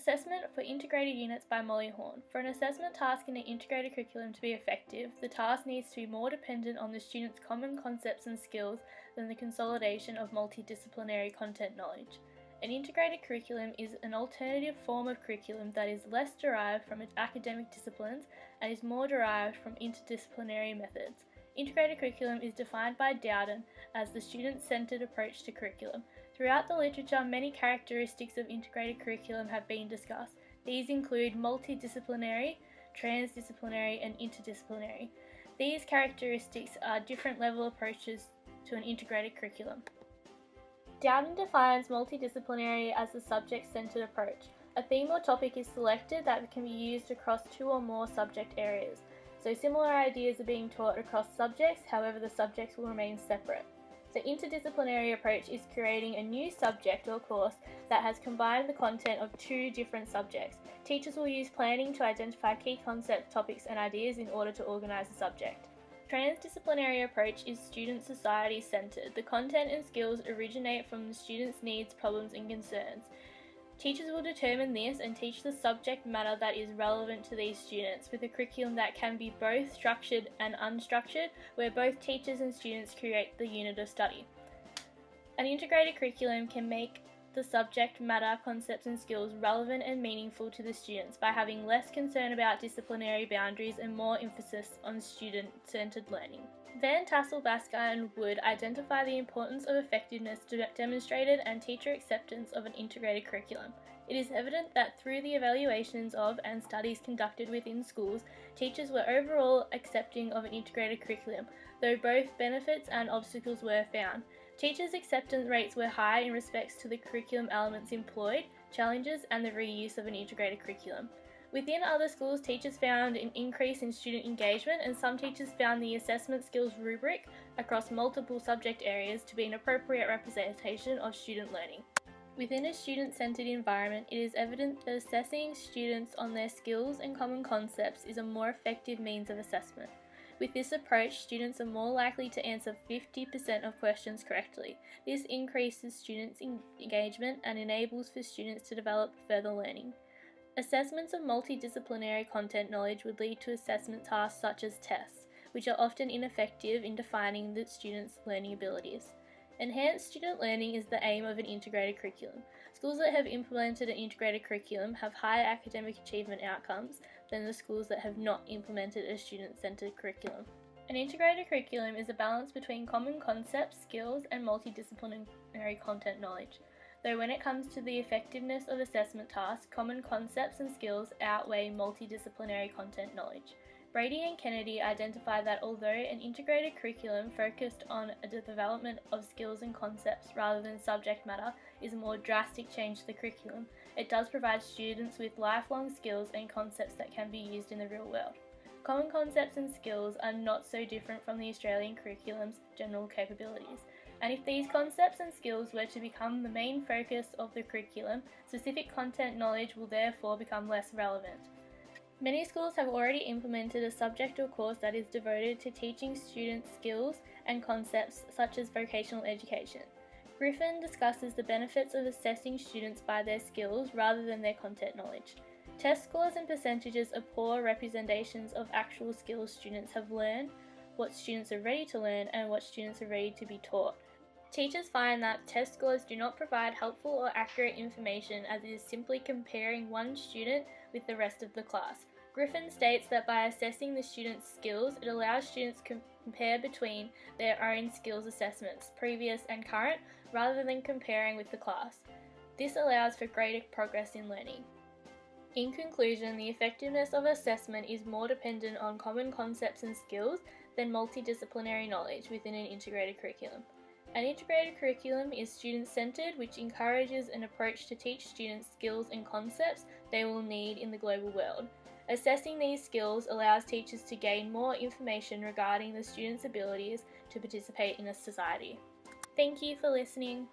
Assessment for integrated units by Molly Horn. For an assessment task in an integrated curriculum to be effective, the task needs to be more dependent on the student's common concepts and skills than the consolidation of multidisciplinary content knowledge. An integrated curriculum is an alternative form of curriculum that is less derived from academic disciplines and is more derived from interdisciplinary methods. Integrated curriculum is defined by Dowden as the student-centered approach to curriculum. Throughout the literature, many characteristics of integrated curriculum have been discussed. These include multidisciplinary, transdisciplinary, and interdisciplinary. These characteristics are different level approaches to an integrated curriculum. Dowden defines multidisciplinary as the subject-centered approach. A theme or topic is selected that can be used across two or more subject areas. So similar ideas are being taught across subjects, however the subjects will remain separate. The interdisciplinary approach is creating a new subject or course that has combined the content of two different subjects. Teachers will use planning to identify key concepts, topics, and ideas in order to organise the subject. Transdisciplinary approach is student society centered. The content and skills originate from the student's needs, problems, and concerns. Teachers will determine this and teach the subject matter that is relevant to these students with a curriculum that can be both structured and unstructured, where both teachers and students create the unit of study. An integrated curriculum can make the subject matter, concepts, and skills relevant and meaningful to the students by having less concern about disciplinary boundaries and more emphasis on student-centered learning. Van Tassel, Basker, and Wood identify the importance of effectiveness demonstrated and teacher acceptance of an integrated curriculum. It is evident that through the evaluations of and studies conducted within schools, teachers were overall accepting of an integrated curriculum, though both benefits and obstacles were found. Teachers' acceptance rates were high in respects to the curriculum elements employed, challenges, and the reuse of an integrated curriculum. Within other schools, teachers found an increase in student engagement, and some teachers found the assessment skills rubric across multiple subject areas to be an appropriate representation of student learning. Within a student-centered environment, it is evident that assessing students on their skills and common concepts is a more effective means of assessment. With this approach, students are more likely to answer 50% of questions correctly. This increases students' engagement and enables for students to develop further learning. Assessments of multidisciplinary content knowledge would lead to assessment tasks such as tests, which are often ineffective in defining the students' learning abilities. Enhanced student learning is the aim of an integrated curriculum. Schools that have implemented an integrated curriculum have higher academic achievement outcomes than the schools that have not implemented a student-centered curriculum. An integrated curriculum is a balance between common concepts, skills, and multidisciplinary content knowledge. Though when it comes to the effectiveness of assessment tasks, common concepts and skills outweigh multidisciplinary content knowledge. Brady and Kennedy identified that although an integrated curriculum focused on the development of skills and concepts rather than subject matter is a more drastic change to the curriculum, it does provide students with lifelong skills and concepts that can be used in the real world. Common concepts and skills are not so different from the Australian curriculum's general capabilities, and if these concepts and skills were to become the main focus of the curriculum, specific content knowledge will therefore become less relevant. Many schools have already implemented a subject or course that is devoted to teaching students skills and concepts such as vocational education. Griffin discusses the benefits of assessing students by their skills rather than their content knowledge. Test scores and percentages are poor representations of actual skills students have learned, what students are ready to learn, and what students are ready to be taught. Teachers find that test scores do not provide helpful or accurate information as it is simply comparing one student with the rest of the class. Griffin states that by assessing the students' skills, it allows students to compare between their own skills assessments, previous and current, rather than comparing with the class. This allows for greater progress in learning. In conclusion, the effectiveness of assessment is more dependent on common concepts and skills than multidisciplinary knowledge within an integrated curriculum. An integrated curriculum is student-centered, which encourages an approach to teach students skills and concepts they will need in the global world. Assessing these skills allows teachers to gain more information regarding the students' abilities to participate in a society. Thank you for listening.